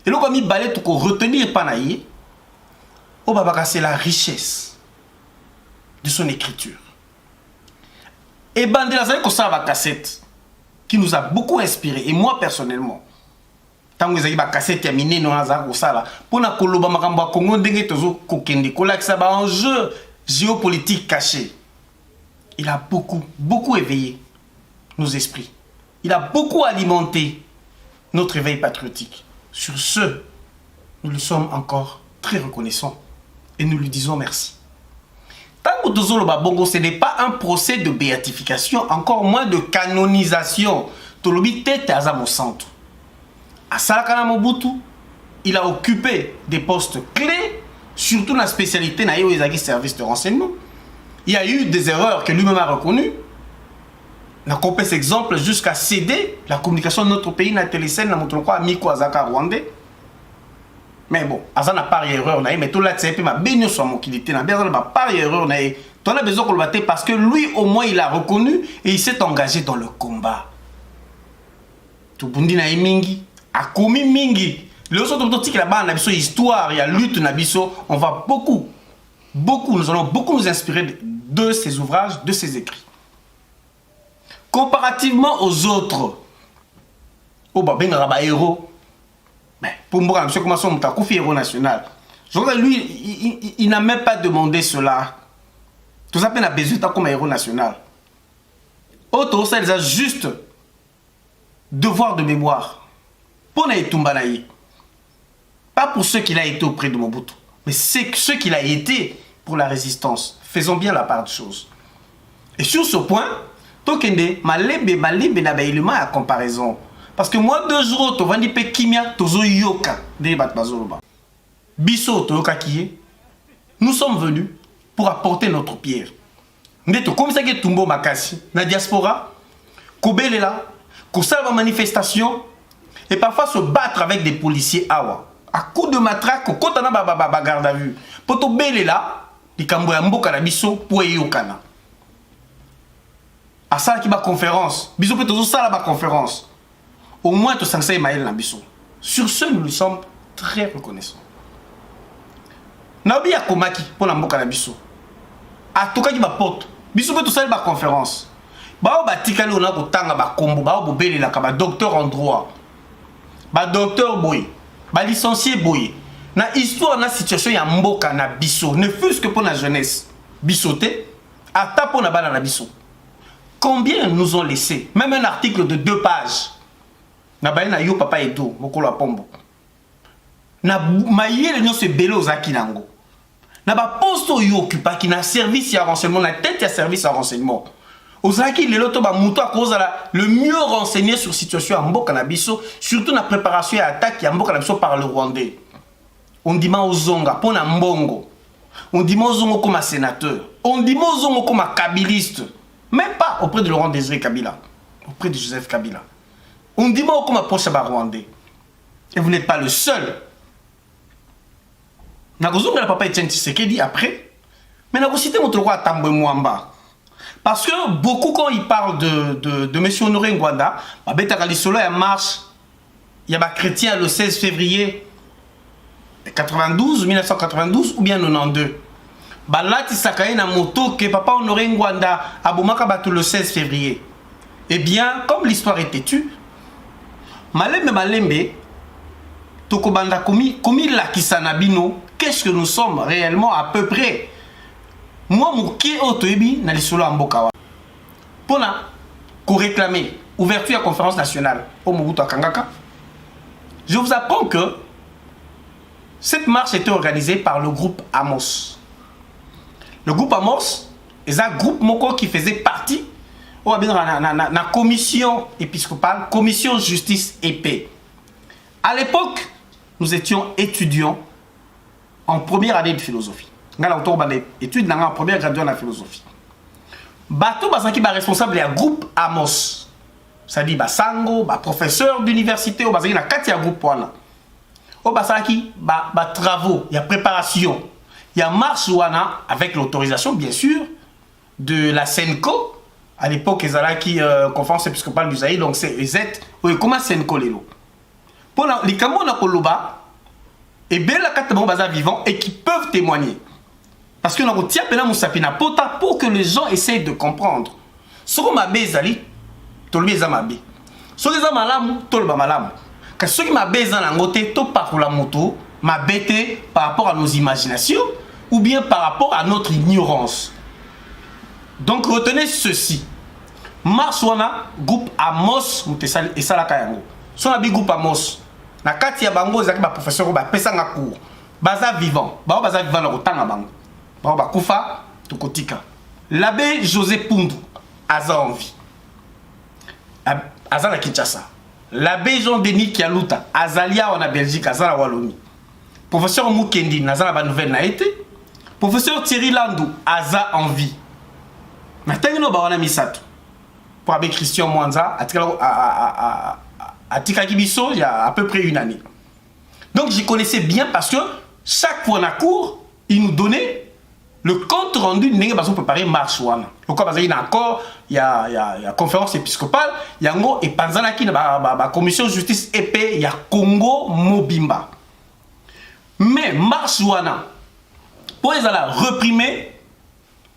Et là, comme il balait tout qu'on retenir Panaï, c'est la richesse de son écriture. Et Bandela, c'est comme ça la cassette qui nous a beaucoup inspiré. Et moi, personnellement, tant que vous avez une cassette terminée, nous avons ça. Pour nous, Koloba Makamba Congo, c'est un enjeu géopolitique caché. Il a beaucoup éveillé nos esprits. Il a beaucoup alimenté notre éveil patriotique. Sur ce, nous lui sommes encore très reconnaissants et nous lui disons merci. Tant que ce n'est pas un procès de béatification, encore moins de canonisation. Il a occupé des postes clés, surtout dans la spécialité de service de renseignement. Il y a eu des erreurs que lui-même a reconnues. On compte cet exemple jusqu'à céder la communication de notre pays dans la télécène, dans notre Miko Azaka Rwandais. Mais bon, Azana n'a pas erreur, mais tout là, c'est ma béni sur mon qualité, n'a pas erreur, tu as besoin de le battre parce que lui, au moins, il a reconnu et il s'est engagé dans le combat. Tout bundi na mingi, a commis mingi. Le autre qui là-bas, on a histoire, il y a lutte, on va nous allons beaucoup nous inspirer de ses ouvrages, de ses écrits. Comparativement aux autres, héros. Mais pour moi, M. Komasson Moutakouf, héros national. Je crois que lui, il n'a même pas demandé cela. Tout ça, il a besoin comme héros national. Autre, ça, il a juste devoir de mémoire. Pour Naïtumbanaï. Pas pour ceux qu'il a été auprès de Mobutu, mais c'est ceux qu'il a été pour la résistance. Faisons bien la part des choses. Et sur ce point, Tokende, malebe na baillement à comparaison. Parce que moi, 2 jours, tu vas dire que Kimia, tozo yoka, de Batbazoloba. Bisso, toyoka kiye. Nous sommes venus pour apporter notre pierre. Neto, comme ça que Tumbo Makasi, na diaspora, Kobelela, Kosala manifestation, et parfois se battre avec des policiers awa. À coup de matraque, Kotana Baba garde à vue. Poto Belela, di Kamboya Mboka na biso, pour yokana. À ça qui va conférence. Biso peut toujours ça la conférence. Au moins tout ça c'est Maël Nabiso. Sur ce, nous lui sommes très reconnaissants. Nabi Akomaki pour la Mboka Nabiso. A tout cas qui va porte. Biso peut tout ça la conférence. Bao batikali on a ko tanga ba kombo bao bobeli la ka docteur en droit. Ba docteur boy. Ba licencié boy. Na histoire na situation ya Mboka Nabiso, ne fût-ce que pour la jeunesse. Bisoté, ata pour na bana Nabiso. Combien nous ont laissé? Même un article de 2 pages. Na baina yo papa edo mokolo apombo. Na maïe le se belé aux akinango. Na ba posto yo occupa qui na service à renseignement, na tête à service à renseignement. Aux aki le loto ba muto à cause le mieux renseigné sur situation à Mboka Nabiso, surtout na préparation à attaque à Mboka Nabiso par le Rwandais. On dit ma ozonga pona mbongo. On dit ma ozongo comme un sénateur. On dit ma ozongo comme un kabiliste. Même pas auprès de Laurent Désiré Kabila, auprès de Joseph Kabila. On dit moi comment approche à Rwandais. Et vous n'êtes pas le seul. Nagozonga la papa Etienne Tshisekedi après. Mais nagosité mon roi Tambwe Mwamba. Parce que beaucoup quand ils parlent de M. Honoré Ngwanda, Beta Kalisolo en marche, il y a des chrétiens le 16 février 1992 ou bien 92. Balati Sakaye na moto que papa Honoré Ngwanda a Bomaka Batou le 16 février. Eh bien, comme l'histoire est têtue, Malembe, Tokobanda Komi la Kisanabino, qu'est-ce que nous sommes réellement à peu près? Moi, Mouké Otoebi, n'a l'isolo Mbokawa. Pour réclamer ouverture à la conférence nationale au Mobutu à Kangaka, je vous apprends que cette marche était organisée par le groupe Amos. Le groupe Amos est un groupe moko qui faisait partie de la commission épiscopale, commission justice et paix. À l'époque, nous étions étudiants en première année de philosophie. Nous avons études en première graduation de philosophie. Bato Basaki est responsable du groupe Amos. C'est-à-dire Basango, professeur d'université, Basaki na Katia groupe wana. Basaki travaux, il y a préparation. Il y a marche wana avec l'autorisation bien sûr de la Senko. À l'époque, ils allaient qui conférence épiscopale du Zaïre, donc c'est EZ. Oui, comment Senko les lots. Pour les Camerounais Koloba, et bien la carte de vivant et qui peuvent témoigner. Parce que nous avons tiré Moussapina Pota pour que les gens essayent de comprendre. Ce qu'on m'a bézali, tout le monde m'a bé. Ce qui est malamu, tout le monde malamu. Car ce qui m'a bézali, tout par la moto, m'a bêté par rapport à nos imaginations ou bien par rapport à notre ignorance. Donc retenez ceci. Marswana, groupe Amos, et Salakayango. Son abi groupe Amos. Na kati ya bango ezaki ba professeur ba pesa nga cours. Baza vivant. Baza vivant na kotanga bango. Ba kufa tokotika. L'abbé José Pundu aza en vie. Aza na Kinshasa. L'abbé Jean-Denis Kialuta azalia en Belgique, aza na Wallonie. Professeur Mukendi naza na ba nouvelle na été. Professeur Thierry Landou aza en vie. Na tengino ba wana misato. Pour abbé Christian Mwanza à Tikakibiso, il y a à peu près une année. Donc je connaissais bien parce que chaque fois dans la cour, il nous donnait le compte rendu de nous préparer Marsouana. Donc il y a encore, il y a conférence épiscopale, il y a et Panzanaki, la commission de justice épée, il y a Congo Mobimba. Mais Marsouana, pour les réprimer,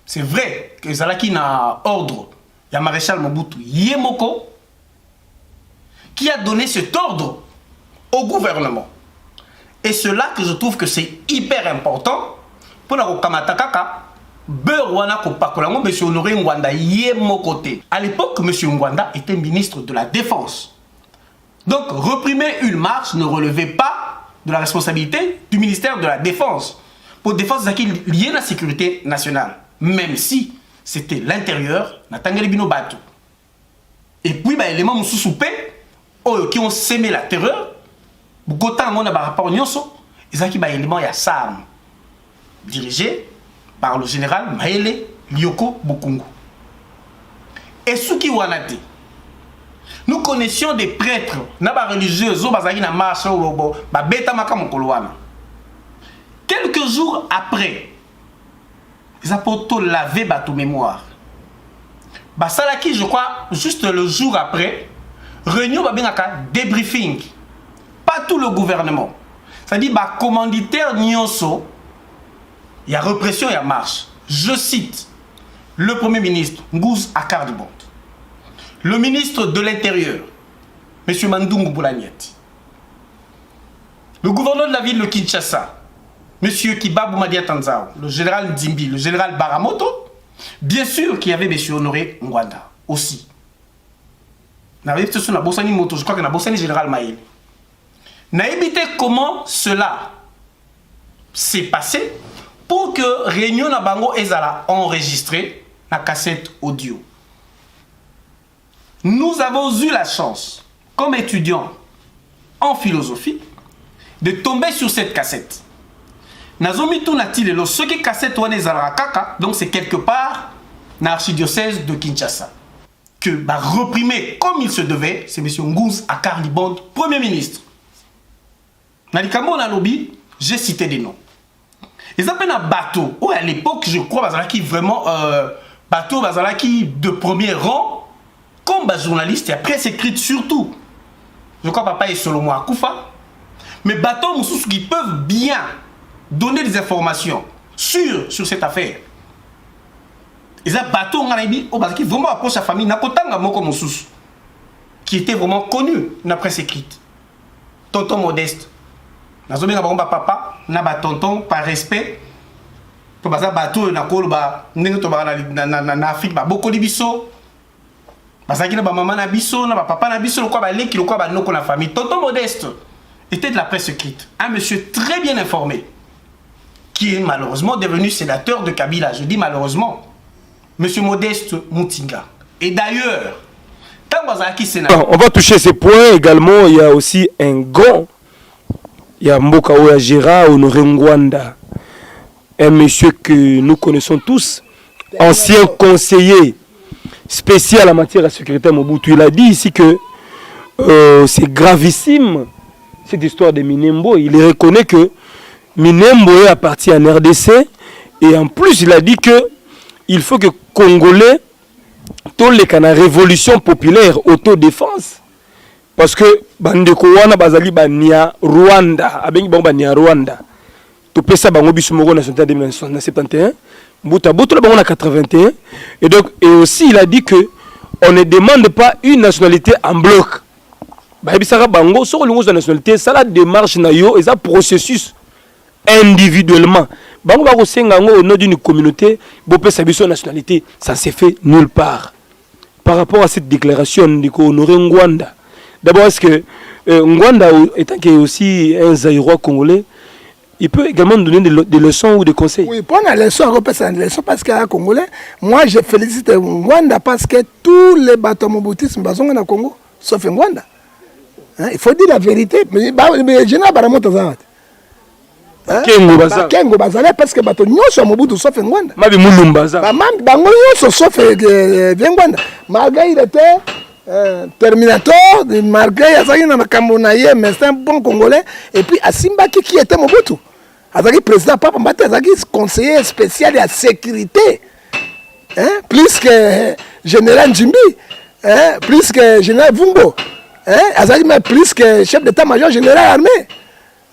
c'est vrai que les qui n'a ordre, il y a maréchal Mobutu Yemoko, qui a donné cet ordre au gouvernement. Et c'est là que je trouve que c'est hyper important pour la Kamatakaka, Beurwana Kopakolango, M. Honoré Ngwanda, Yemokote. À l'époque, M. Ngwanda était ministre de la Défense. Donc, reprimer une marche ne relevait pas de la responsabilité du ministère de la Défense. Pour défense des acquis liés à la sécurité nationale. Même si c'était l'intérieur, Natangeli Bino Bato. Et puis, l'élément Moussou qui ont sémé la terreur, beaucoup de temps, on a un rapport Nyonso, ils ont un élément, il y a SARM, dirigé par le général Maele Lyoko Bukungu. Et ce qui wanate, nous connaissions des prêtres, naba religieux, zobazaki na marche, beta makamokoloana. Quelques jours après, ils ont lavé bateau mémoire. Basalaki, je crois, juste le jour après, réunion débriefing. Pas tout le gouvernement. C'est-à-dire, commanditaire Nyonso, il y a répression, il y a marche. Je cite le Premier ministre, Ngouz Akardibond, le ministre de l'Intérieur, M. Mandungu Boulanieti, le gouverneur de la ville de Kinshasa, M. Kibabou Madia Tanzao, le général Nzimbi, le général Baramoto, bien sûr qu'il y avait M. Honoré Ngwanda aussi. Je crois que na Bossani général Maël. N'a évité comment cela s'est passé pour que réunion na bango ezala enregistré na cassette audio. Nous avons eu la chance, comme étudiants en philosophie, de tomber sur cette cassette. Nazomi Tunatile, ce qui cassette wane ezala kaka, donc c'est quelque part na l'archidiocèse de Kinshasa. Que reprimer comme il se devait, c'est M. Ngouz Akardibond, Premier ministre. Nalikamo na lobby, j'ai cité des noms. Ils appellent un bateau. Oui, à l'époque, je crois, qui vraiment bateau qui de premier rang, comme journaliste, et après écrite surtout. Je crois papa est Solomon Akoufa. Mais bateau, qui peuvent bien donner des informations sur cette affaire. Et ça, bateau, on a dit, qui vraiment approche sa famille, Nakotanga Moko Moussous, qui était vraiment connu dans la presse écrite. Tonton Modeste. Nazomi na bomba papa, na ba tonton par respect. To baza bateau na koloba, ndenge to ba na Afrique ba boko libiso. Bazaki na ba maman na biso, na ba papa na biso, lokwa ba leki, lokwa ba noko na famille. Tonton Modeste était de la presse écrite. Un monsieur très bien informé, qui est malheureusement devenu sénateur de Kabila. Je dis malheureusement. Monsieur Modeste Moutinga. Et d'ailleurs, on va toucher ces points également. Il y a aussi un grand, il y a Mboka Oya Gérard Honoré Ngwanda, un monsieur que nous connaissons tous, ancien conseiller spécial en matière de sécurité Mobutu. Il a dit ici que c'est gravissime cette histoire de Minembo. Il reconnaît que Minembo appartient à RDC et en plus il a dit que il faut que Congolais, tous les canaux révolution populaire, autodéfense, parce que bandeko wana bazali bania Rwanda abengi bango bania Rwanda to pesa bango biso moko nationalité en 1971 Mbuta Boto bango na 81 et donc et aussi il a dit que on ne demande pas une nationalité en bloc. Bahibisaka bango sur le de nationalité ça la démarche na yo et ça processus individuellement. Bango ba ko senga ngo au nom d'une communauté bo pesa biso nationalité ça s'est fait nulle part. Par rapport à cette déclaration de honorer Ngwanda. D'abord est-ce que Ngwanda étant qui est aussi un Zaïrois congolais, il peut également donner des leçons ou des conseils. Oui, pour la leçon, on peut faire une leçon parce qu'il y a un Congolais. Moi, je félicite Ngwanda parce que tous les bateaux moboutisme sont au Congo, sauf Ngwanda. Hein? Il faut dire la vérité. Mais je n'ai pas Kengo Bazale parce que bateau n'y sont Mobutu sauf Ngwanda. Mabi Mulumbaza. Bango n'y sauf Ngwanda. Malgré il était Terminator, malgré Azaki na Kambonaye, mais c'est un bon Congolais. Et puis Asimbaki qui était Mobutu. Azaki président Papa Mbate, Azaki conseiller spécial de la sécurité. Hein? Plus que général Njimbi, hein? Plus que général Vumbo, hein? Azaki même plus que chef d'état-major général armé.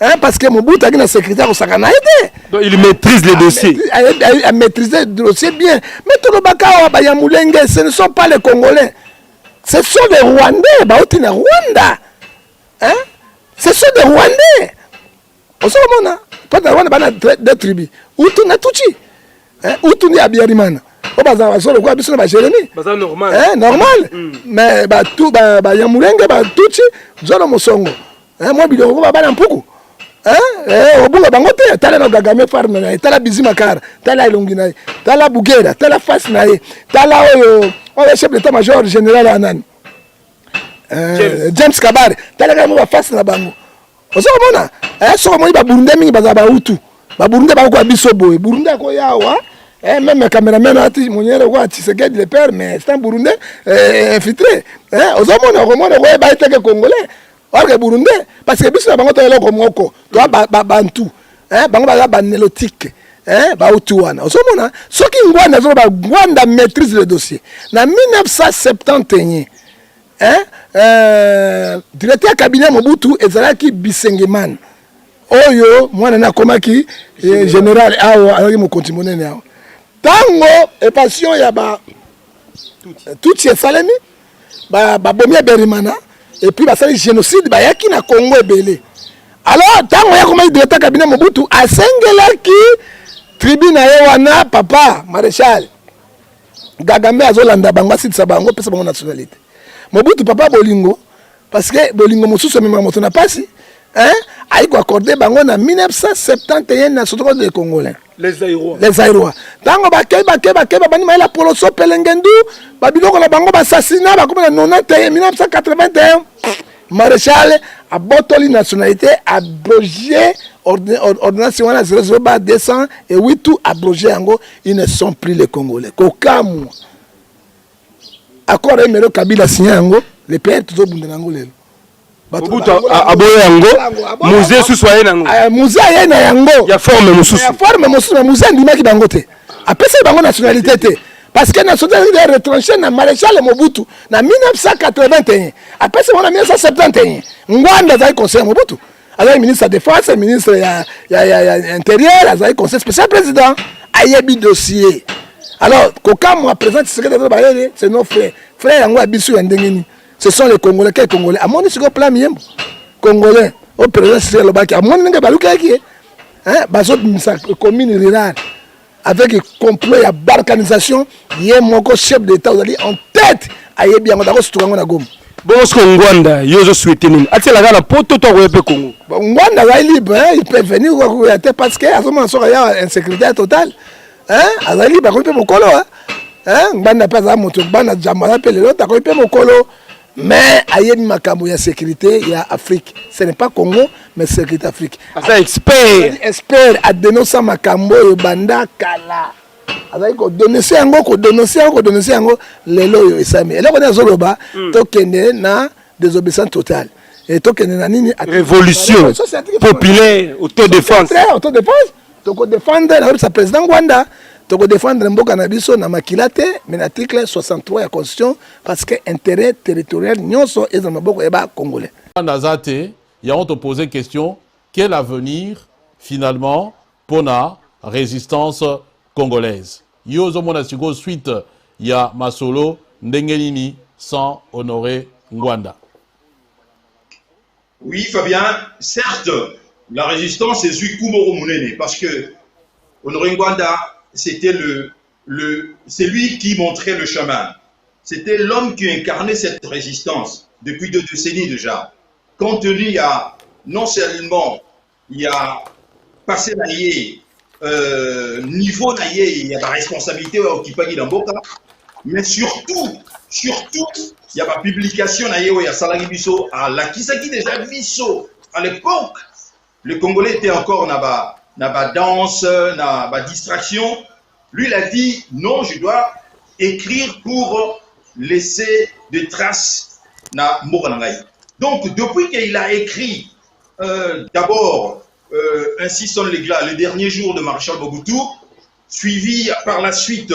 Hein? Parce que Mobutu a la sécurité au Sakana aidé. Donc il maîtrise les dossiers. Il maîtrise les dossiers bien. Mais tout le Bakao, Bayamulenge, ce ne sont pas les Congolais. Ce sont des Rwandais. Baoutina Rwanda. Hein? Ce sont des Rwandais. On se remonte. Pas de Rwanda, des tribus. Outou na Tuchi. Outou ni Abiyarimana. On va voir quoi, bisous na Jérémie. C'est normal. Hein, normal. Mais tout Yamulenge, Tuchi, Zolo Mosongo. Hein, moi biloko ba bana mpuku. Hein? Obunga bangote, tala na Gagame farm na, tala Bizimakara, tala Ilungi na, tala Bugera, tala Fas na, tala oyo, le chef d'état-major général Anan. James Kabare, tala ga mo ba Fas na bango. Ozo mona, so mo ba Burundi mingi baza ba Hutu. Ba Burundi ba ko biso boy, Burundi ko yawa. Même le caméraman a dit, mon yére, c'est que le père, mais c'est un Burundais infiltré. Ozo mona, Romone, ouais, ba été Congolais. Or que Burundais, parce que biso na bango to yelo ko moko, to ba bantu, bango ba banélotique, ba utuana. Osomona, soki Ngwanda zo ba Ngwanda maîtrise le dossier. Na 1971, directeur cabinet Mobutu ezalaki Bisengeman. Oyo mwana na komaki général awo alaki mo continuer ne awo. Tango e passion ya ba Tutsi Salemi, ba bomia Berimana. Et puis bah ça le génocide bah yaki na Congo ebele. Alors tant on y a comme directeur cabinet Mobutu a sengela ki tribune wana papa maréchal Gagame azolanda bango sitsa bango pesa bango nationalité. Mobutu papa bolingo parce que bolingo mosusu même moto na pasi a ko accordé bango na 1971 na soto de Congolais. Les Zaïrois. Les Zaïrois. Tango ba bani maila poloso pelengendu ba biloko la bango ba assassinat ba comme na 1981 maréchal a botoli nationalité abrogé ordonnance wana 00 et 8 tout abrogé ango ils ne sont plus les Congolais. Kokamu accord Emero Kabila signé ango les pays tout bunda ango lelo. Mobutu aboye yango musée suswaye nango musée aye na yango ya forme mususu musée ndimaki bango te apesa bango nationalité te parce que nationalité retranché na maréchal Mobutu na 1981 apesa bango na 1971 Ngwanda zai conseil Mobutu azai ministre de défense ministre ya intérieur azai conseil spécial président ayebi dossier alors kokamu présente secrétaire bayele c'est nos frères yango abisu ya ndengeni. Ce sont les Congolais, quels Congolais? À mon avis, c'est un plan mieux. Congolais, au président c'est le bac. À mon avis, c'est une commune rurale avec un complot et balkanisation. Il y a mon chef d'État en tête. Il y a bien d'accord sur le Congo. Bon, ce qu'on Ngwanda, je souhaite nous. Est-ce que la gare pour tout le Congo? Ngwanda est libre, il peut venir parce que à ce moment il y a une insécurité totale. Il est libre, il peut me coller. Ngwanda pas à moto, Ngwanda jamais appelé l'autre, il peut me coller. Mais ayebi makambo ya sécurité ya Afrique, ce n'est pas Congo mais sécurité Afrique. Ça expert a dénoncé makambo yo banda kala. Azali ko dénoncer yango lelo yo esami. Eloko na zoloba to kende na désobéissance totale. Et to kende na nini révolution populaire autodéfense. Autodéfense. To ko défendre le président Rwanda. défendre mboka na biso na makila te mais l'article 63 ya constitution parce que intérêt territorial nyonso eza maboko eba congolais. Nazate, y a on te posé question, quel avenir finalement pour la résistance congolaise? Yozo monasiko suite ya Masolo Ndengelini sans Honoré Ngwanda. Oui, Fabien, certes, la résistance est Zuikumoro Mounene, parce que Honoré Ngwanda, c'était c'est lui qui montrait le chemin. C'était l'homme qui incarnait cette résistance depuis 2 décennies déjà. Compte tenu, non seulement, il y a passé naïe, niveau naïe, il y a la responsabilité au Kipagi Damboka, mais surtout, il y a la publication naïe, il y a Salagi Bisso, à la Kisaki déjà Bisso. À l'époque, le Congolais était encore dans la danse, dans la distraction. Lui, il a dit, non, je dois écrire pour laisser des traces dans Moranangaï. Donc, depuis qu'il a écrit, d'abord, Ainsi sonne les glas, le dernier jour de Marshal Mobutu, suivi par la suite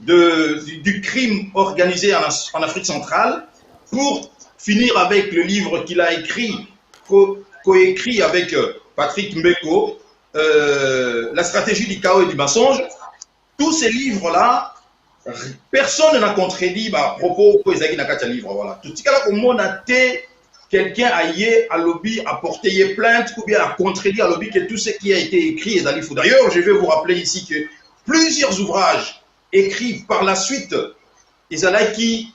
du crime organisé en Afrique centrale, pour finir avec le livre qu'il a écrit, coécrit avec Patrick Mbeko, La stratégie du chaos et du mensonge. Tous ces livres-là, personne n'a contredit à propos de ces livres. Voilà. Tout ce cas, on a été quelqu'un a yé à lobby, a porté plainte ou bien a contredit à lobby que tout ce qui a été écrit est d'Alifou. D'ailleurs, je vais vous rappeler ici que plusieurs ouvrages écrits par la suite, Ezalaki,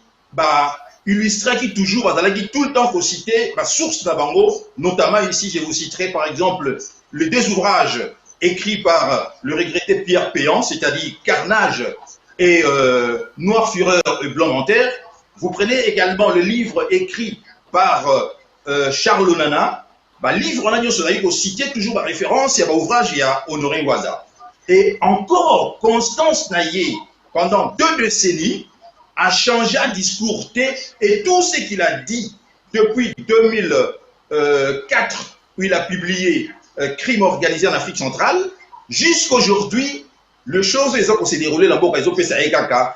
illustrés toujours, Ezalaki tout le temps qu'on citait, source d'Abango, notamment ici, je vous citerai par exemple les 2 ouvrages écrits par le regretté Pierre Péan, c'est-à-dire Carnage et Noir Fureur et Blanc Manterre. Vous prenez également le livre écrit par Charles Onana, livre on a cité toujours la référence, il y a un ouvrage, il y a Honoré Ngwanda. Et encore, Constance Naye, pendant 2 décennies, a changé un discours et tout ce qu'il a dit depuis 2004, où il a publié Crime organisé en Afrique centrale, jusqu'aujourd'hui, les choses s'est déroulées là-bas, ils ont fait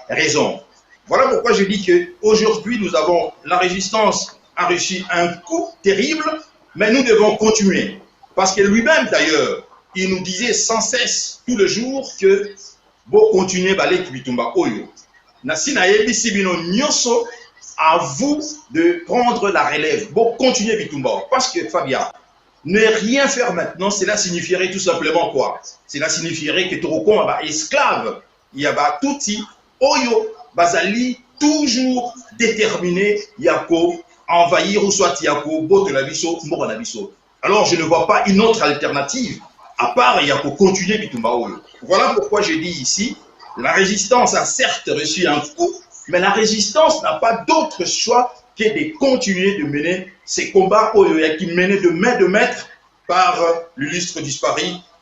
raison. Voilà pourquoi je dis qu'aujourd'hui, nous avons la résistance a reçu un coup terrible, mais nous devons continuer. Parce que lui-même, d'ailleurs, il nous disait sans cesse, tous les jours, que bon, continuez à aller Bitumba Oyo. À vous de prendre la relève. Bon, continuez Bitumba. Parce que, Fabien, ne rien faire maintenant, cela signifierait tout simplement quoi? Cela signifierait que Torokon est esclave. Il y a Tutsi, Oyo, Bazali, toujours déterminé, Yako, envahir ou soit Yako, Botelabiso, Moranabiso. Alors je ne vois pas une autre alternative à part Yako continuer Bitumba Oyo. Voilà pourquoi je dis ici, la résistance a certes reçu un coup, mais la résistance n'a pas d'autre choix que de continuer de mener ces combats Oyo qui menés de main de maître par l'illustre disparu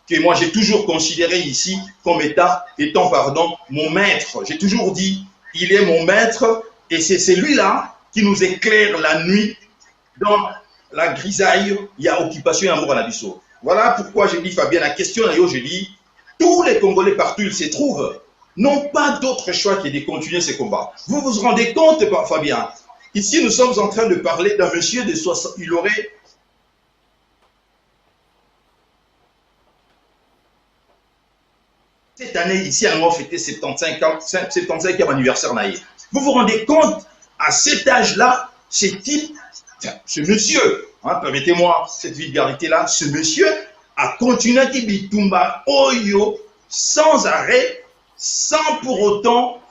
que moi j'ai toujours considéré ici comme étant mon maître. J'ai toujours dit, il est mon maître et c'est celui-là qui nous éclaire la nuit dans la grisaille, il y a occupation et amour à la bisso. Voilà pourquoi je dis, Fabien, la question, je dis, tous les Congolais partout ils se trouvent n'ont pas d'autre choix que de continuer ces combats. Vous vous rendez compte, Fabien, ici nous sommes en train de parler d'un monsieur de 60, il aurait... Cette année, ici, on a fêté 75e anniversaire naïf. Vous vous rendez compte, à cet âge-là, ce monsieur, permettez-moi cette vulgarité-là, ce monsieur a continué à Bitumba Oyo sans arrêt, sans pour autant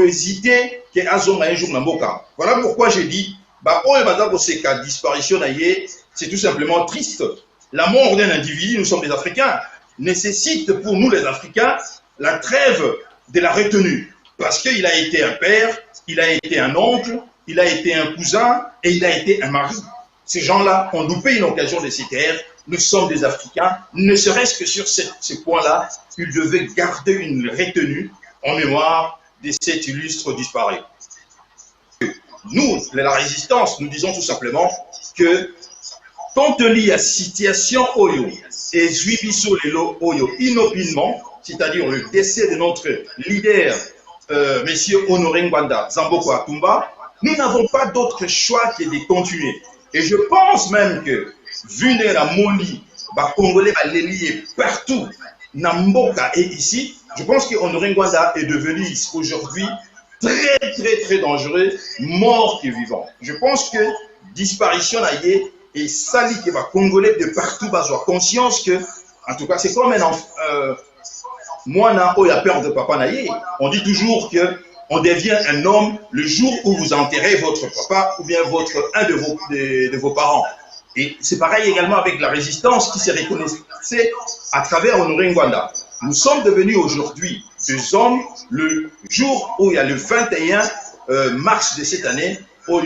hésiter qu'à un jour Namboka. Voilà pourquoi j'ai dit, disparition c'est tout simplement triste. La mort d'un individu, nous sommes des Africains, nécessite pour nous les Africains la trêve de la retenue. Parce qu'il a été un père, il a été un oncle, il a été un cousin et il a été un mari. Ces gens-là ont loupé une occasion de se taire. Nous sommes des Africains, ne serait-ce que sur ce point-là, ils devaient garder une retenue en mémoire de cet illustre disparu. Nous, la résistance, nous disons tout simplement que compte tenu de la situation Oyo et Zuibiso Lelo Oyo inopinement, c'est-à-dire le décès de notre leader, Monsieur Honoré Ngwanda Zamboko Atumba, nous n'avons pas d'autre choix que de continuer. Et je pense même que, vu la Moni, Congolais, Léli partout, Namboka et ici, je pense que Honoré Ngwanda est devenu aujourd'hui très dangereux, mort que vivant. Je pense que disparition naïe et sali que les Congolais de partout soient conscience que, en tout cas, c'est comme un enfant. Moi, il y a peur de papa naïe. On dit toujours que on devient un homme le jour où vous enterrez votre papa ou bien un de vos parents. Et c'est pareil également avec la résistance qui s'est reconnaissée à travers Honoré Ngwanda. Nous sommes devenus aujourd'hui des hommes le jour où il y a le 21 mars de cette année, où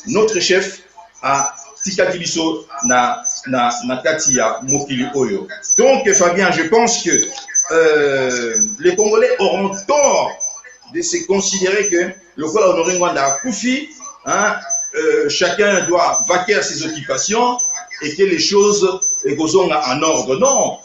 notre chef a Tika Dibiso na Katia Mokili Oyo. Donc Fabien, je pense que les Congolais auront tort de se considérer que le roi Honoré Ngwanda a Koufi, chacun doit vaquer à ses occupations et que les choses sont en ordre. Non,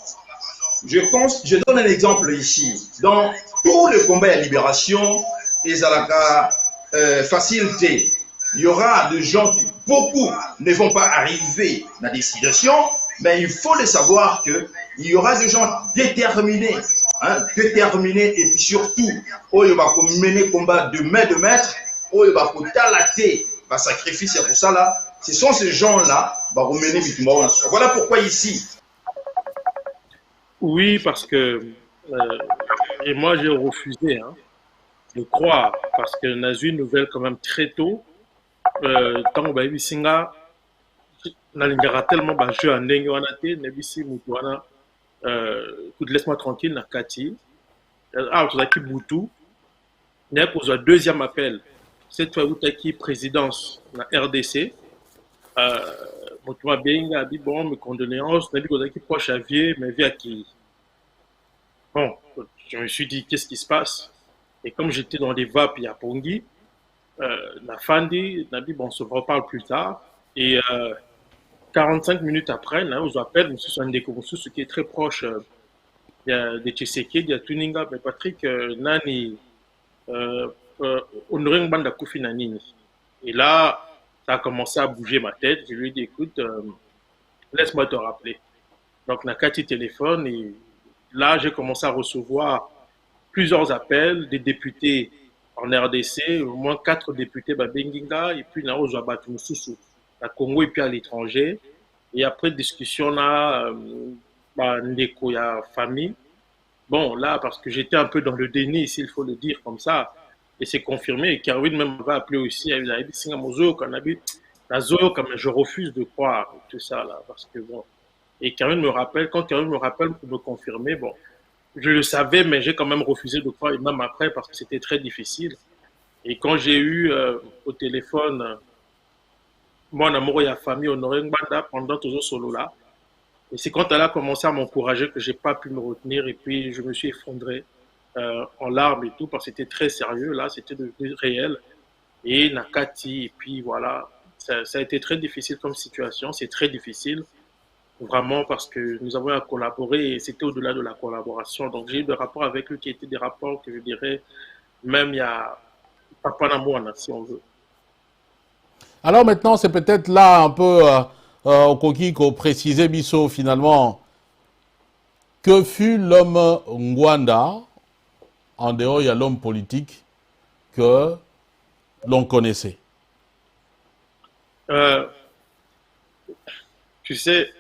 je donne un exemple ici. Dans tout le combat à libération, et à la facilité, il y aura des gens qui, beaucoup ne vont pas arriver à la destination, mais il faut le savoir qu'il y aura des gens déterminés, déterminés et puis surtout, où il va mener le combat de main de maître, où il va talater, va sacrifier pour ça là. Ce sont ces gens-là qui vont mener le combat. Voilà pourquoi ici. Oui, parce que, et moi j'ai refusé de croire, parce que on a eu une nouvelle quand même très tôt. Tant que Baby Singa, n'a tellement jeu en dengue on a été, Nebisi Moutouana, laisse-moi tranquille, Nakati. Ah, tu as qui Boutou. N'est pour le deuxième appel. Cette fois, vous avez qui présidence na RDC. Moutouana Benga a dit bon, mes condoléances, n'a dit qu'on a qui proche à Vieux, mais via qui. Bon, je me suis dit, qu'est-ce qui se passe? Et comme j'étais dans des vapes à Pongi, la Fandi n'a dit, bon, on se reparle plus tard. Et 45 minutes après, on s'appelle M. Sandekomosu, ce qui est très proche de Tshisekedi, de Tuninga, mais Patrick Nani, Honoré Ngwanda Koufi Nanini. Et là, ça a commencé à bouger ma tête. Je lui ai dit, écoute, laisse-moi te rappeler. Donc, Nakati téléphone et là, j'ai commencé à recevoir plusieurs appels des députés en RDC, au moins 4 députés Benginga, et puis là, on a battu Moussoussou, à Congo et puis à l'étranger. Et après discussion là, Ndeko, il y a famille. Bon, là, parce que j'étais un peu dans le déni, s'il faut le dire comme ça, et c'est confirmé. Et Kerwin même m'a appelé aussi, il a dit Singamozo, je refuse de croire tout ça là, parce que bon. Et Kerwin me rappelle, quand Kerwin me rappelle pour me confirmer, bon, je le savais, mais j'ai quand même refusé de croire, et même après, parce que c'était très difficile. Et quand j'ai eu au téléphone, mon amour et la famille Honoré Ngwanda pendant tout ce solo-là, et c'est quand elle a commencé à m'encourager que j'ai pas pu me retenir, et puis je me suis effondré en larmes et tout, parce que c'était très sérieux, là, c'était devenu réel. Et Nakati, et puis voilà, ça a été très difficile comme situation, c'est très difficile. Vraiment parce que nous avons collaboré et c'était au-delà de la collaboration. Donc j'ai eu des rapports avec eux qui étaient des rapports que je dirais, même il y a Papa Namouana, si on veut. Alors maintenant, c'est peut-être là un peu au coquille qu'on précisait, Bisso, finalement, que fut l'homme Ngwanda, en dehors il y a l'homme politique que l'on connaissait. Tu sais,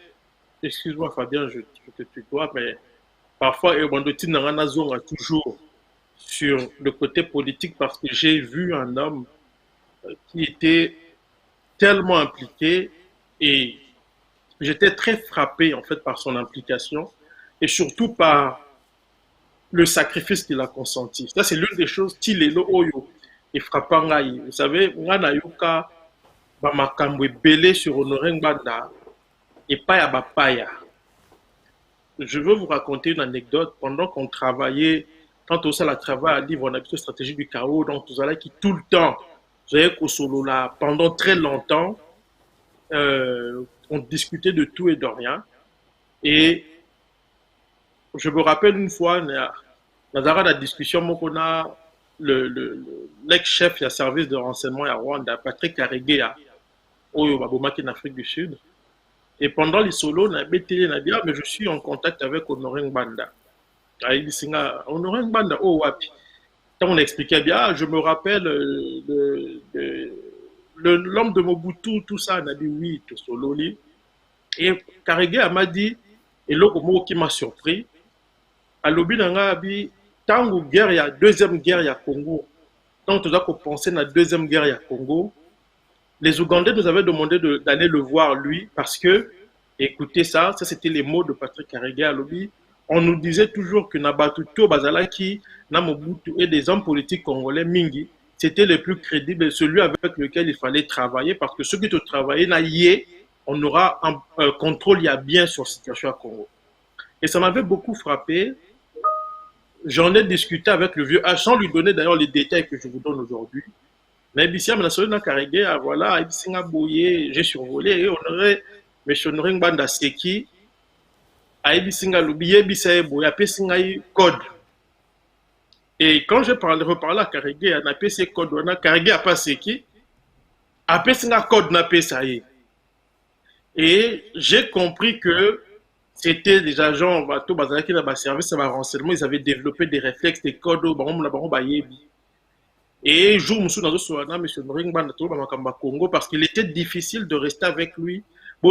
excuse-moi Fabien, je te tutoie, mais parfois, Ewandoti Nanganazong a toujours sur le côté politique parce que j'ai vu un homme qui était tellement impliqué et j'étais très frappé en fait par son implication et surtout par le sacrifice qu'il a consenti. Ça, c'est l'une des choses qui est oyo et frappant. Vous savez, Nganayoka, Bamakamwe belé sur Honoré Ngwanda et Paya Bapaya. Je veux vous raconter une anecdote. Pendant qu'on travaillait, quand on s'est la travail à livre, on a vu cette stratégie du chaos, donc tout ça qui tout le temps, j'avais qu'au solo là, pendant très longtemps, on discutait de tout et de rien. Et je me rappelle une fois, Nazara, la discussion, qu'on a l'ex-chef du service de renseignement à Rwanda, Patrick Karegeya, au Babomaki en Afrique du Sud. Et pendant les solos, mais je suis en contact avec Honoré Ngbanda. Honoré Ngbanda, oh, wapi. Quand on expliquait bien, je me rappelle l'homme de Mobutu, tout ça, on a dit oui, tout solo. Et Karegeya m'a dit, et l'autre mot qui m'a surpris, à l'obi d'Angabi, tant que guerre, il y a deuxième guerre, il y a Congo. Tant que tu dois penser à la deuxième guerre, il y a Congo. Les Ougandais nous avaient demandé d'aller le voir, lui, parce que, écoutez ça c'était les mots de Patrick Karegeya à l'obi. On nous disait toujours que Nabatuto Bazalaki, Namobutu et des hommes politiques congolais, Mingi, c'était le plus crédible, celui avec lequel il fallait travailler, parce que ceux qui te travaillaient, on aura un contrôle, il y a bien sur la situation à Congo. Et ça m'avait beaucoup frappé. J'en ai discuté avec le vieux H, sans lui donner d'ailleurs les détails que je vous donne aujourd'hui. Mais Bissia Mnasolina Karegeya, voilà, Ibisinga Boye, j'ai survolé, et Honoré, M. Honoré Ngbanda Seki, Ibisinga Lubiye, Bissaye Boye, Apesinga code. Et quand je reparlé à Karegeya, on a ces codes, on a Karegeya pas Seki, Apesinga code n'a pas ça. Et j'ai compris que c'était des agents qui dans le service de renseignement, ils avaient développé des réflexes, des codes, et jour M. Congo, parce qu'il était difficile de rester avec lui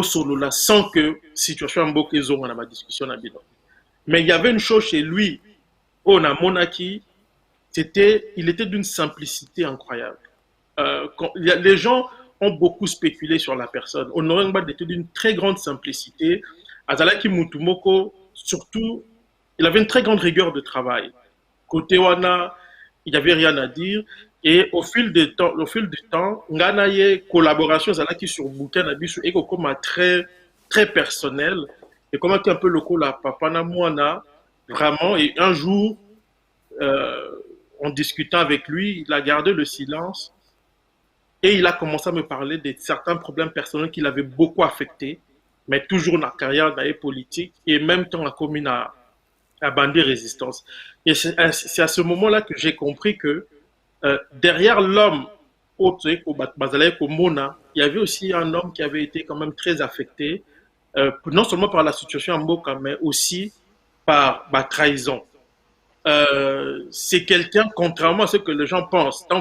sans que la situation en Bokézon dans ma discussion. Mais il y avait une chose chez lui, on a Monaki, il était d'une simplicité incroyable. Les gens ont beaucoup spéculé sur la personne. Honoré Ngbanda était d'une très grande simplicité. Azalaki Mutumoko, surtout, il avait une très grande rigueur de travail. Côté Wana, il n'y avait rien à dire. Et au fil du temps, Nganaye collaboration Azalaki sur Bouquin Abisu et comme très, très personnel. Et comme un peu le coup là, Papa Namouana, vraiment. Et un jour, en discutant avec lui, il a gardé le silence. Et il a commencé à me parler de certains problèmes personnels qui l'avaient beaucoup affecté, mais toujours dans la carrière politique et même dans la commune à Bandé Résistance. Et c'est à ce moment-là que j'ai compris que derrière l'homme, il y avait aussi un homme qui avait été quand même très affecté, non seulement par la situation en Mboka, mais aussi par la trahison. C'est quelqu'un, contrairement à ce que les gens pensent, il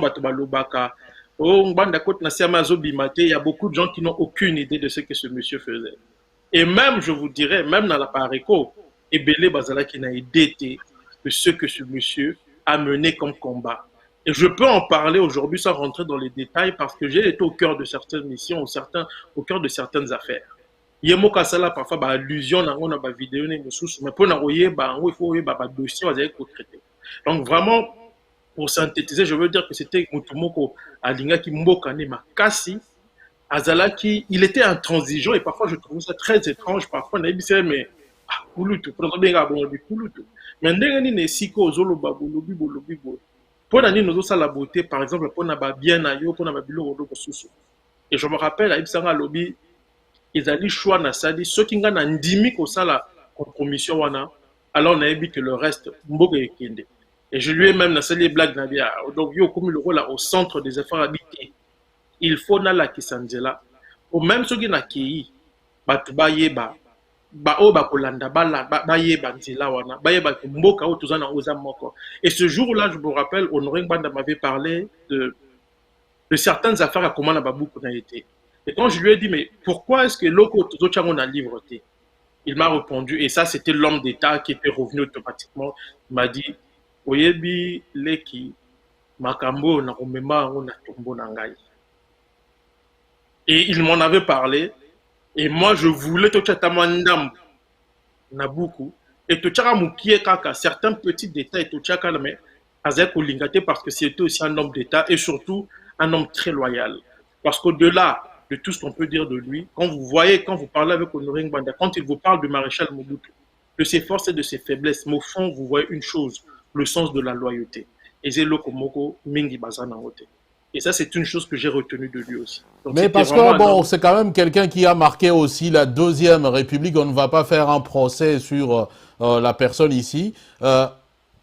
y a beaucoup de gens qui n'ont aucune idée de ce que ce monsieur faisait. Et même, je vous dirais, même dans la Pareco, Ebele Bazala qui n'a idée de ce que ce monsieur a mené comme combat. Et je peux en parler aujourd'hui sans rentrer dans les détails parce que j'ai été au cœur de certaines missions, au cœur de certaines affaires. Yemo Kasala, parfois, allusion, on a une vidéo, mais pour il faut un dossier, traiter. Donc, vraiment, pour synthétiser, je veux dire que c'était Mutumoko Alingaki Mbokane Makasi. Azalaki, il était intransigeant et parfois je trouve ça très étrange. Parfois, on a dit, mais Kulutu, mais ndengani ne siko zolo babolobi bolobi bo. Pour nani nous ça la beauté, par exemple, pour na bien ayo, pour na babilo rodo bosusu. Et je me rappelle à Ibsanga lobby, ils allaient choix na sali, ceux qui ngana ndimi ko ça la compromission wana, alors on a dit que le reste mboka ekende. Et je lui ai même lancé les blagues nabia. Donc yo comme le rôle au centre des efforts habités. Il faut na la kisanzela. Ou même ceux qui na ki ba yeba kolanda ba yeba nzela wana ba yeba mboka o tozana oza moko. Et ce jour-là, je me rappelle, Honoré Ngbanda m'avait parlé de certaines affaires à comment la babouko n'a été. Et quand je lui ai dit mais pourquoi est-ce que loko tozochango na livreté, il m'a répondu, et ça c'était l'homme d'État qui était revenu automatiquement, il m'a dit oyebi leki makambo na komema ngo na tombo na ngai. Et il m'en avait parlé. Et moi, je voulais te tchatamandam nabuku. Et te tcharamukie kaka, certains petits détails, te tchakalame, azek olingate parce que c'était aussi un homme d'État et surtout un homme très loyal. Parce qu'au-delà de tout ce qu'on peut dire de lui, quand vous parlez avec Honoré Ngbanda, quand il vous parle du maréchal Mobutu, de ses forces et de ses faiblesses, mais au fond, vous voyez une chose, le sens de la loyauté. Et c'est Lokomoko Mingi Bazana Hote. Et ça, c'est une chose que j'ai retenue de lui aussi. Donc, mais parce que, bon, c'est quand même quelqu'un qui a marqué aussi la Deuxième République. On ne va pas faire un procès sur la personne ici.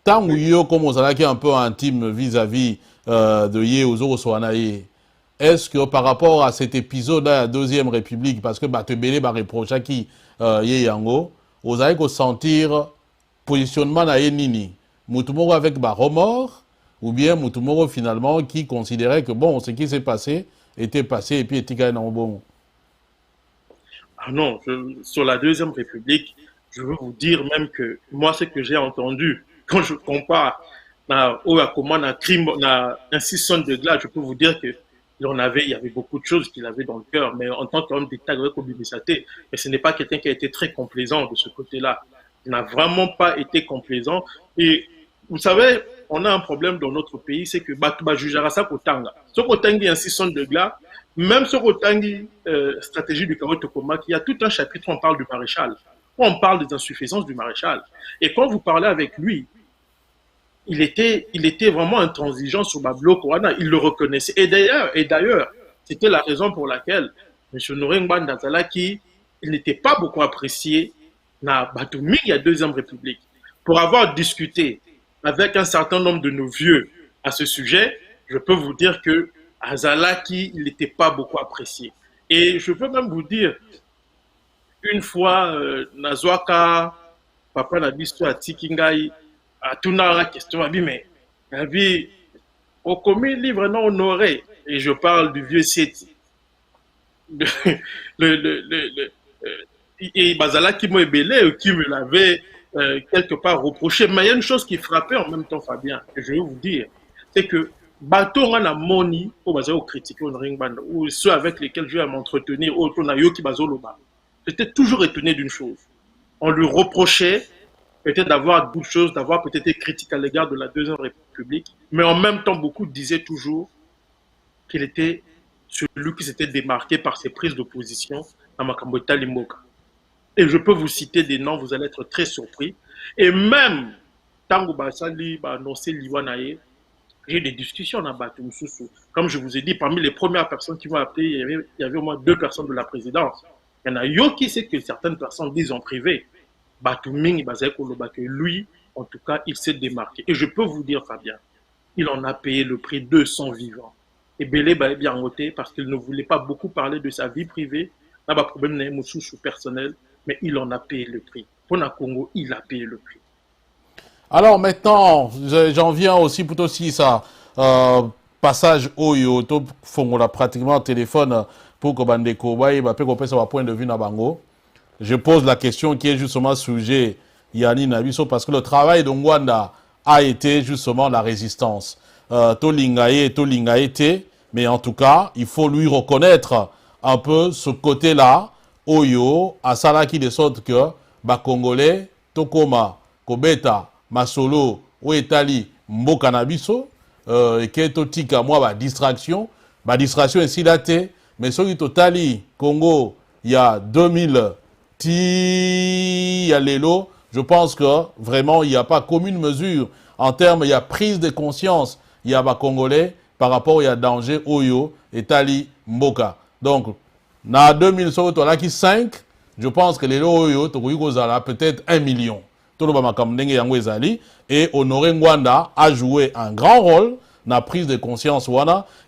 tant que yo comme on est un peu intime vis-à-vis de Yé Ozoro Soanaye, est-ce que par rapport à cet épisode de la Deuxième République, parce que Batebele va reprocher à qui Yé Yango, vous allez sentir positionnement na Nini, Moutoumoro avec remords, ou bien Moutoumoro finalement qui considérait que bon, ce qui s'est passé était passé et puis était bon. Ah non, sur la Deuxième République, je veux vous dire même que moi, ce que j'ai entendu, quand je compare comment un crime, un 600 de glace, je peux vous dire que il y avait beaucoup de choses qu'il avait dans le cœur, mais en tant qu'homme d'État, mais ce n'est pas quelqu'un qui a été très complaisant de ce côté-là. Il n'a vraiment pas été complaisant. Et vous savez, on a un problème dans notre pays, c'est que Batouba jugera ça Kotanga. Ce Kotangi un 600 de glace, même ce Kotangi stratégie du Kawo Tokoma, il y a tout un chapitre où on parle du maréchal, où on parle des insuffisances du maréchal. Et quand vous parlez avec lui, il était vraiment intransigeant sur Bablo Kouana, il le reconnaissait. Et d'ailleurs, c'était la raison pour laquelle M. Noringban Dazalaki, il n'était pas beaucoup apprécié dans Batoumi, il y a Deuxième République. Pour avoir discuté avec un certain nombre de nos vieux à ce sujet, je peux vous dire que Azalaki, il n'était pas beaucoup apprécié. Et je peux même vous dire, une fois, Nazwaka, papa n'a dit à Tikingai, à tout la question, mais au commis livre non honoré, et je parle du vieux Seti. Et Bazalaki m'a ébélé, qui me l'avait quelque part reproché. Mais il y a une chose qui frappait en même temps, Fabien, et je vais vous dire, c'est que bateau on a moni au bazar au critiquer au ringband ou ceux avec lesquels je vais m'entretenir au tonayo qui bazoloba. J'étais toujours étonné d'une chose. On lui reprochait peut-être d'avoir d'autres choses, d'avoir peut-être été critique à l'égard de la Deuxième République, mais en même temps beaucoup disaient toujours qu'il était celui qui s'était démarqué par ses prises d'opposition à Makambota Limboka. Et je peux vous citer des noms, vous allez être très surpris. Et même Tango Basali a annoncé Liwanaye, j'ai des discussions dans Batou Soussou. Comme je vous ai dit, parmi les premières personnes qui m'ont appelé, il y avait au moins 2 personnes de la présidence. Il y en a yo qui sait que certaines personnes disent en privé. Batou Ming, que lui, en tout cas, il s'est démarqué. Et je peux vous dire, Fabien, il en a payé le prix de son vivant. Et Belé est bien noté parce qu'il ne voulait pas beaucoup parler de sa vie privée. Il n'a pas de problème personnel, mais il en a payé le prix. Pour le Congo, il a payé le prix. Alors maintenant, j'en viens aussi plutôt si ça passage Oyo, to fongola pratiquement téléphone pour que Bandeko Baye, bah, peut qu'on point de vue na bango. Je pose la question qui est justement sujet Yanni Nabiso parce que le travail de Ngwanda a été justement la résistance. Tolingaye, mais en tout cas, il faut lui reconnaître un peu ce côté-là, Oyo, à Salaki de sorte que, bah, Congolais, Tokoma, Kobeta, Masolo, Ouetali, Mboka Nabiso, et qui est totika, moi, bah, distraction ici là, mais ce qui totali, Congo, il y a 2000, il y a l'élo, je pense que vraiment, il n'y a pas commune mesure en termes, il y a prise de conscience, il y a bah, Congolais, par rapport, il y a danger, Oyo, et Tali, Mboka. Donc, na 2000, qui 5, je pense que les Oyo, peut-être 1 million. Et Honoré Ngwanda a joué un grand rôle dans la prise de conscience.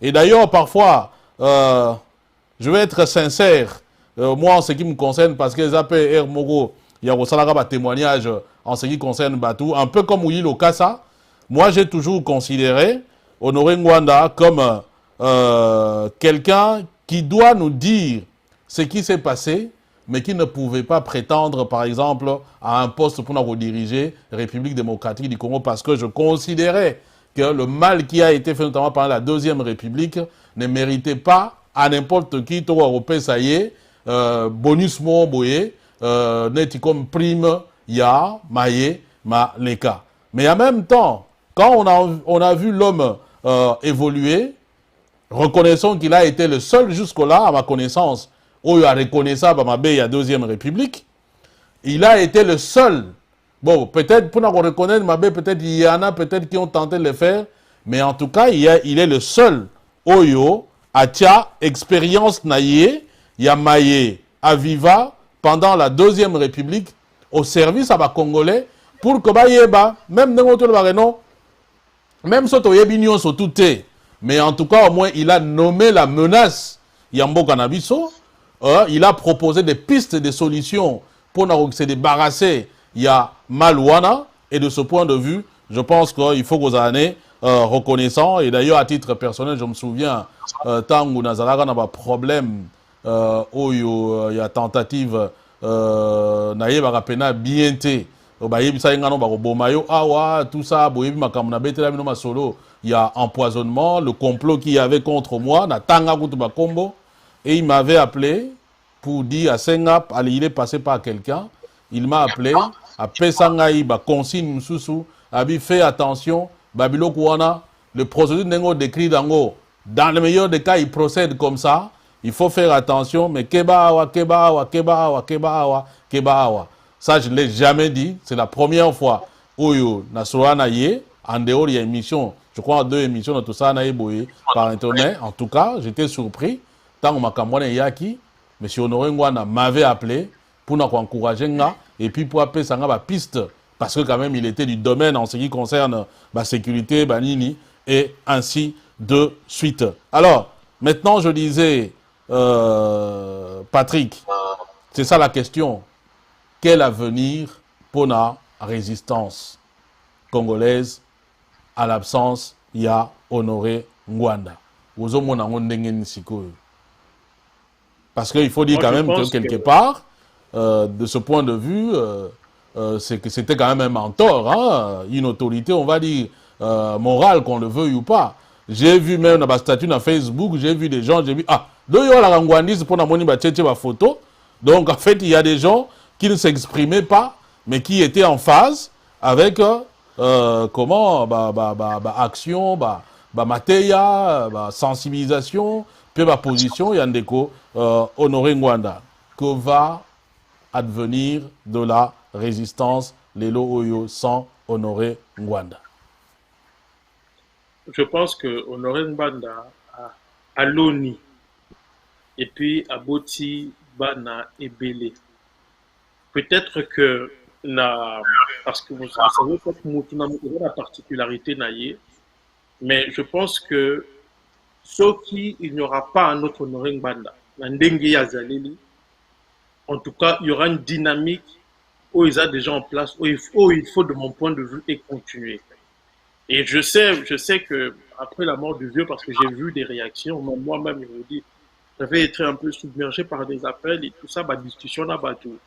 Et d'ailleurs, parfois, je vais être sincère, moi, en ce qui me concerne, parce que les APR Mogo, il y a aussi un témoignage en ce qui concerne Batou, un peu comme Ouili Lokasa. Moi, j'ai toujours considéré Honoré Ngwanda comme quelqu'un qui doit nous dire ce qui s'est passé, mais qui ne pouvait pas prétendre, par exemple, à un poste pour nous diriger la République démocratique du Congo, parce que je considérais que le mal qui a été fait, notamment pendant la Deuxième République, ne méritait pas à n'importe qui, tout européen, ça y est, bonus mo boye, neti comme prime, ya, maye, ma leka. Mais en même temps, quand on a vu l'homme évoluer, reconnaissons qu'il a été le seul jusque-là, à ma connaissance, où il a reconnaissable à ma baie, il y a Deuxième République. Il a été le seul. Bon, peut-être, pour nous reconnaître ma baie, peut-être il y en a peut-être qui ont tenté de le faire, mais en tout cas, il est le seul. Oyo, Atia, expérience naïe, Yamaye, Aviva, pendant la Deuxième République, au service à ma Congolais, pour que bayeba même dans notre non même si tu es sur tout est mais en tout cas au moins il a nommé la menace Yambo Cannabiso. Il a proposé des pistes, des solutions pour se débarrasser. Il y a Malouana et de ce point de vue, je pense qu'il faut que vous ayez reconnaissant. Et d'ailleurs, à titre personnel, je me souviens, tant que Nazaraga n'a pas de problème, où il y a tentative, naïe barapena bien té. Tout ça, il y a empoisonnement, le complot qu'il y avait contre moi, et il m'avait appelé pour dire à Sengap, il est passé par quelqu'un, il m'a appelé, à Pesangaï, consigne Moussou, a dit fais attention, Babilo Kouana, le procédure n'est décrit dans le meilleur des cas, il procède comme ça, il faut faire attention, mais Kebawa. Ça, je ne l'ai jamais dit. C'est la première fois où Nasrana Ye, en dehors, il y a une émission, je crois 2 émissions de tout ça, par Internet. En tout cas, j'étais surpris. Tant que ma Yaki, M. Honoré Ngwana m'avait appelé pour nous encourager et puis pour appeler ça la piste, parce que quand même, il était du domaine en ce qui concerne la sécurité, Banini, et ainsi de suite. Alors, maintenant, je disais, Patrick, c'est ça la question. Quel avenir pour la résistance congolaise à l'absence il y a Honoré Ngwanda? Parce qu'il faut dire quand même que quelque part, de ce point de vue, c'est que c'était quand même un mentor, hein, une autorité, on va dire, morale, qu'on le veuille ou pas. J'ai vu même dans ma statut dans Facebook, j'ai vu des gens, j'ai vu, la Ngwandis pour la photo. Donc en fait, il y a des gens qui ne s'exprimaient pas, mais qui étaient en phase avec action, mateya, sensibilisation, puis position, Yandeko, Honoré Ngwanda. Que va advenir de la résistance Lelo Oyo sans Honoré Ngwanda? Je pense que Honoré Ngwanda a l'ONI et puis à Boti Bana et Belé. Peut-être que parce que vous savez que la particularité naïe, mais je pense que ce qui il n'y aura pas un autre Honoré Ngwanda, en tout cas, il y aura une dynamique où ils sont déjà en place, où il faut, de mon point de vue, et continuer. Et je sais que après la mort du vieux, parce que j'ai vu des réactions, moi-même, je me dis, j'avais été un peu submergé par des appels et tout ça, discussion là-bas, tout.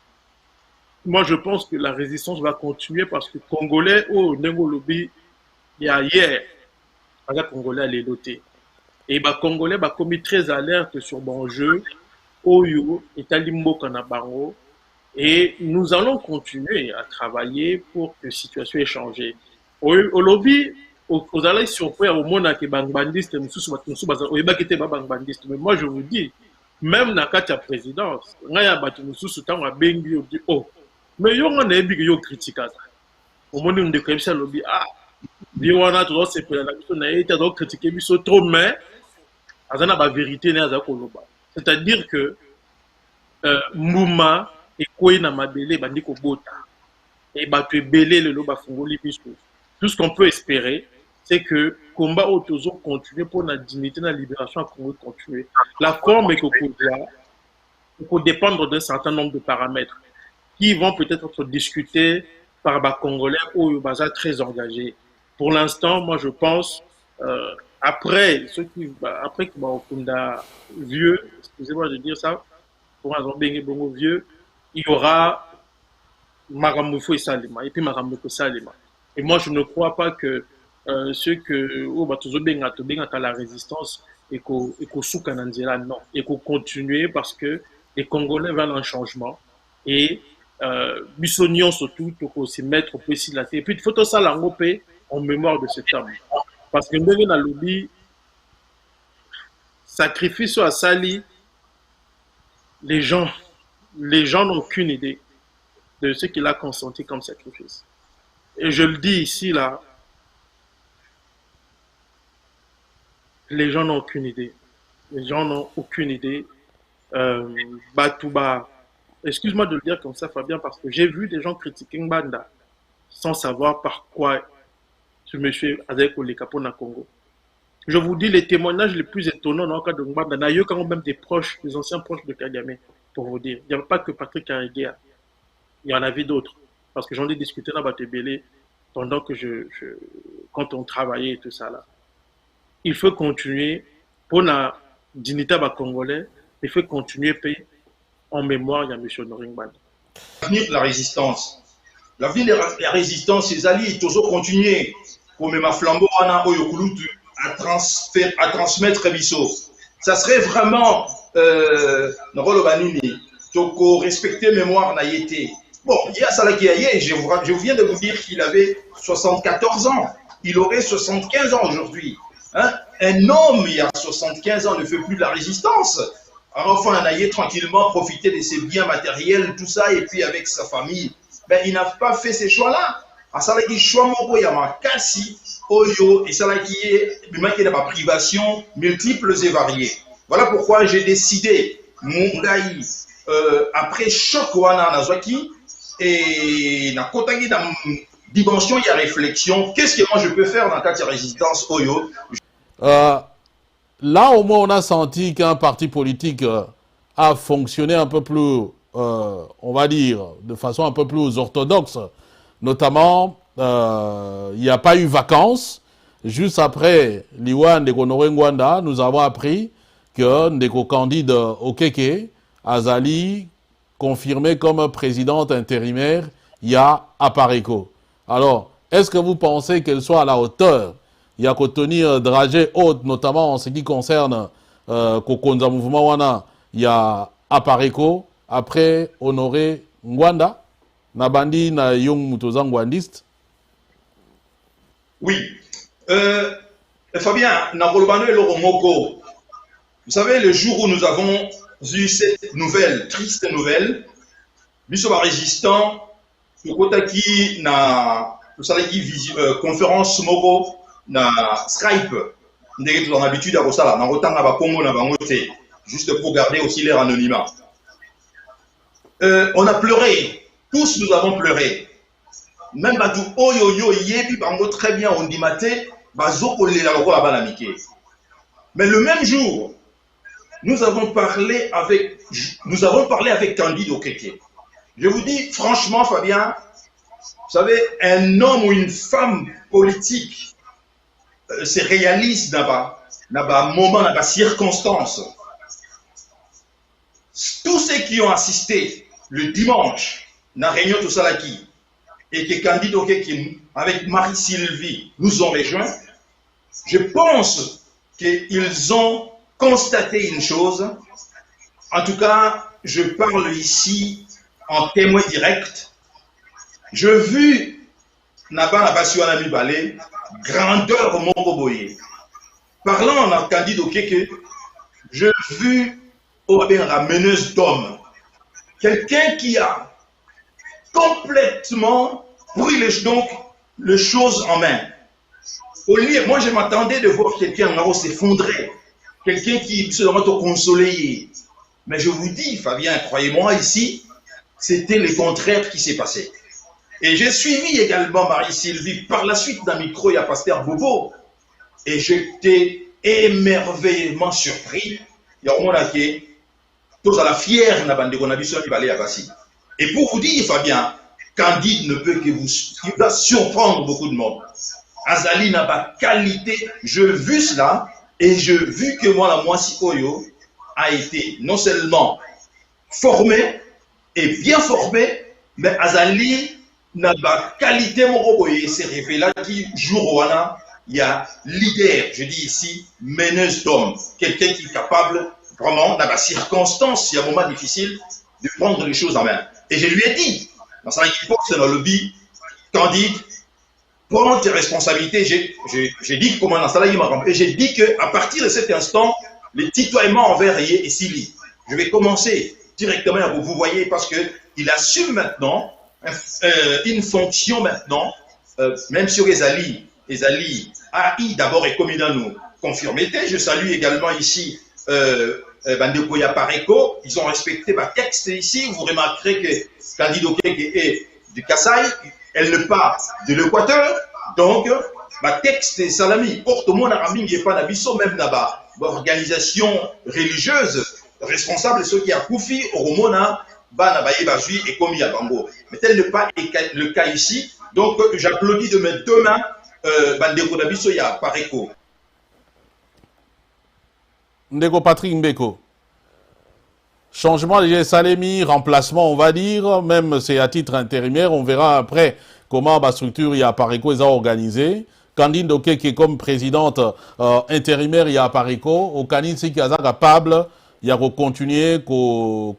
Moi, je pense que la résistance va continuer parce que Congolais, Nengolobi, il y a hier, les Congolais allaient loter. Et les Congolais ont commis très alerte sur mon jeu, Oyo, Italimbo Kanabango, et nous allons continuer à travailler pour que la situation ait changé. Au lobby, aux alliés surpris au monde qui bangbandiste, mais moi je vous dis, même dans la présidence, il y a des gens qui ont dit, oh, mais il y a des gens qui ont critiqué ça. Au moment où on décrit ça, lobby, il y a des gens qui ont critiqué trop, mais il y a la vérité. C'est-à-dire que Mouma et Koué na Mabele bandiko bota et batu belé le loba fungoli biso. Tout ce qu'on peut espérer, c'est que le combat autozo continue pour la dignité, la libération à Congo continuer. La forme est que il faut dépendre d'un certain nombre de paramètres qui vont peut-être être discutés par les Congolais ou les très engagés. Pour l'instant, moi je pense, après que Okunda vieux, excusez-moi de dire ça, pour un zombie bongo vieux, il y aura Maramufo et Salima, et puis Maramufo Salima. Et moi je ne crois pas que ceux que à la résistance et qu'au Soukanandela, non, et qu'on continue parce que les Congolais veulent un changement et Bissonion surtout pour se mettre au précis de la terre. Et puis il faut tout ça l'englober en mémoire de cet homme. Parce que nous avons lobby sacrifice à Sali, les gens n'ont aucune idée de ce qu'il a consenti comme sacrifice. Et je le dis ici, là, les gens n'ont aucune idée. Les gens n'ont aucune idée. Batouba, excuse-moi de le dire comme ça, Fabien, parce que j'ai vu des gens critiquer Mbanda sans savoir par quoi ce monsieur Azali Koleka pour le Congo. Je vous dis les témoignages les plus étonnants dans le cas de Ngwanda. D'ailleurs, quand même des proches, des anciens proches de Kagame, pour vous dire. Il n'y avait pas que Patrick Cariguer. Il y en avait d'autres. Parce que j'en ai discuté dans Batebele pendant que quand on travaillait et tout ça là. Il faut continuer pour la dignité des Congolais. Il faut continuer à payer en mémoire il y a M. Noringban. L'avenir de la résistance. L'avenir de la résistance, ces alliés, toujours continuer pour même flambeau à transmettre Bisso. Ça serait vraiment respecter mémoire naïté. Bon, il y a ça qui est, je viens de vous dire qu'il avait 74 ans. Il aurait 75 ans aujourd'hui. Hein? Un homme, il y a 75 ans, ne fait plus de la résistance. Alors, enfin, on a tranquillement profité de ses biens matériels, tout ça, et puis avec sa famille. Ben, il n'a pas fait ces choix-là. À ça, il choix il y a ma cassi, oyo, et ça, qui est de ma privation multiples et variées. Voilà pourquoi j'ai décidé, Mungaï, après choc, wana nazwaki, et na kotagi dans dimension, il y a réflexion. Qu'est-ce que moi je peux faire dans le cas de résistance oyo? Là, au moins, on a senti qu'un parti politique a fonctionné un peu plus, on va dire, de façon un peu plus orthodoxe. Notamment, il n'y a pas eu vacances. Juste après l'Iwan de Ngwanda, nous avons appris que Ndeko Candide Okeke, Azali, confirmé comme présidente intérimaire, il y a Apareco. Alors, est-ce que vous pensez qu'elle soit à la hauteur? Il y a qu'au tenir dragée haute, notamment en ce qui concerne Kokonza Mouvement Wana, il y a Apareco, après Honoré Ngwanda, Nabandi na Young Mutoza Ngwandiste. Oui. Fabien, Nabolobano et Loromoko, vous savez, le jour où nous avons eu cette nouvelle, triste nouvelle, Bisoba résistant, Kotaki na conférence Moko, na Skype, nous avons l'habitude à ça, na Rotanga ba Congo na Bangote, juste pour garder aussi l'air anonymat. On a pleuré, tous nous avons pleuré. Même Badou Oyoyo Yebi Bango très bien on dit maté, Bazoko le la balamike. Mais le même jour, nous avons parlé avec Candide Okeke. Je vous dis franchement, Fabien, vous savez, un homme ou une femme politique se réalise dans un moment, dans une circonstance. Tous ceux qui ont assisté le dimanche dans la réunion de Salaki et que Candide Okeke avec Marie-Sylvie nous ont rejoints, je pense qu'ils ont constaté une chose. En tout cas, je parle ici en témoin direct. Je vu Naba Nabasiwana Mibale, grandeur Mongoboye. Parlant en Candide Okeke, je vu la meneuse d'homme. Quelqu'un qui a complètement pris les choses en main. Au lieu, moi je m'attendais de voir quelqu'un en s'effondrer. Quelqu'un qui se demande au consoler. Mais je vous dis, Fabien, croyez-moi ici, c'était le contraire qui s'est passé. Et j'ai suivi également Marie-Sylvie. Par la suite, dans le micro, il y a Pasteur Bobo. Et j'étais émerveillement surpris. Il y a au moins qui tous à la fière, et pour vous dire, Fabien, Candide ne peut que vous, il va surprendre beaucoup de monde. Azali n'a pas qualité. Je vu cela et je vu que moi, la Moisi Oyo a été non seulement formé et bien formé, mais Azali n'a pas qualité. Mon s'est révélé qui jour où il y a leader, je dis ici, meneuse d'homme, quelqu'un qui est capable vraiment, dans la circonstance, il y a un moment difficile, de prendre les choses en main. Et je lui ai dit, dans sa époque, c'est dans le lobby, Candide, prends tes responsabilités. J'ai dit comment dans ça, et j'ai dit qu'à partir de cet instant, le tutoiement envers Yé et Sili, je vais commencer directement à vous voyez, parce qu'il assume maintenant une fonction maintenant, même sur les alliés AI d'abord et comme il a nous confirmé. Je salue également ici Bandekoya Pareko, ils ont respecté ma texte ici. Vous remarquerez que Candide Okeke est du Kasaï, elle ne part de l'Équateur. Donc, ma texte salami, porte mon arabing et pas d'abisso, même là-bas, organisation religieuse responsable, ceux qui a Koufi, Oromona, Bana Baye Bazui et Komi Abango. Mais tel n'est pas le cas ici. Donc, j'applaudis de mes deux mains Bandeko d'abisso ya Pareko. Ndeko Patrick Mbeko. Changement de Salemi, remplacement, on va dire, même c'est à titre intérimaire, on verra après comment la structure il y a Pareco est organisée. Candine Doké qui est comme présidente intérimaire il y a Pareco, au Canine c'est qui est capable il y a continuer ko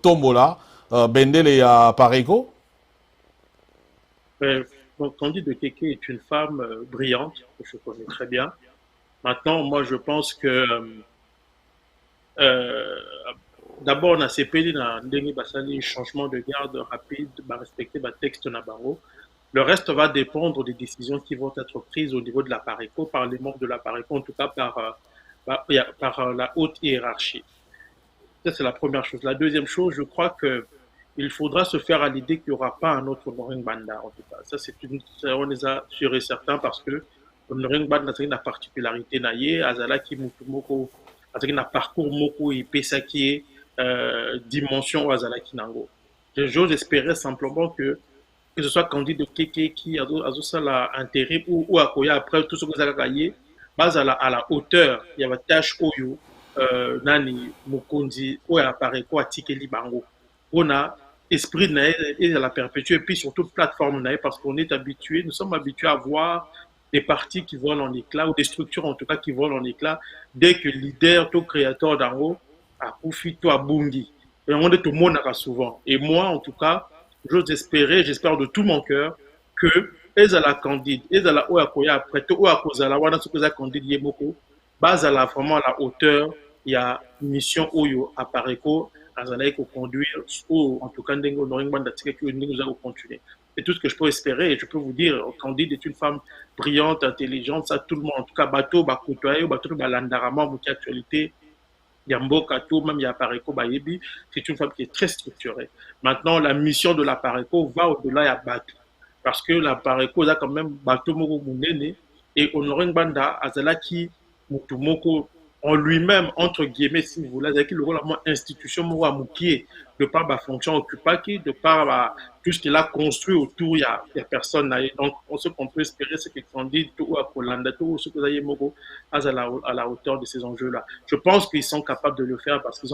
tombola Bendel il y a Pareco. Candide Doké est une femme brillante que je connais très bien. Maintenant, moi je pense que d'abord, on a CPD dans le changement de garde rapide, respecter le texte Nabarro. Le reste va dépendre des décisions qui vont être prises au niveau de la Pareco, par les membres de la Pareco, en tout cas par la haute hiérarchie. Ça, c'est la première chose. La deuxième chose, je crois qu'il faudra se faire à l'idée qu'il n'y aura pas un autre Noring Banda, en tout cas. Ça, on les a sûr et certain parce que le Noring Banda, c'est une particularité naïe, Azala qui Mutumoko, avec un parcours moko et pesaki dimension au Azalaki Nango. J'ose espérer simplement que ce soit Candide Keke qui a ça intérêt ou à Koya après tout ce que vous avez gagné, base à la hauteur, il y a une tâche Oyo, Nani, Mokondi, ou à Pareko, à Tikeli Bango. On a esprit et la perpétuer, et puis surtout plateforme parce qu'on est habitué, nous sommes habitués à voir des partis qui volent en éclat, ou des structures en tout cas qui volent en éclat, dès que le leader, tout créateur d'en haut, a Koufi, tout à Bungi. Et on est tout le monde souvent. Et moi, en tout cas, j'ose espérer, j'espère de tout mon cœur, que Ezala Candide, Ezala Oakoya, après tout Oakozala, Wana Sukoza Candide Yemoko, base à la vraiment à la hauteur, il y a une mission Oyo à Pareko, Azalaï qu'on conduire, ou en tout cas, Ndengo Noringban qui nous a continué. C'est tout ce que je peux espérer. Et je peux vous dire, Candide est une femme brillante, intelligente, ça tout le monde. En tout cas, bateau, bakotoyo, bateau, balandarama, mouki actualité, Yambo, Kato, même Yapareko, Bayebi, c'est une femme qui est très structurée. Maintenant, la mission de la Pareco va au-delà de bateau. Parce que la Pareco, a quand même bateau moko mounene, et Honoring Banda, Azalaki, Mutumoko, en lui-même, entre guillemets, si vous voulez, avec le rôle de institution Mouamoukié, de par la fonction occupée, de par tout ce qu'il a construit autour, il y a personne. Donc, ce qu'on peut espérer, c'est que Candide, tout à Kolanda, tout ce que vous avez à la hauteur de ces enjeux-là. Je pense qu'ils sont capables de le faire parce qu'ils ont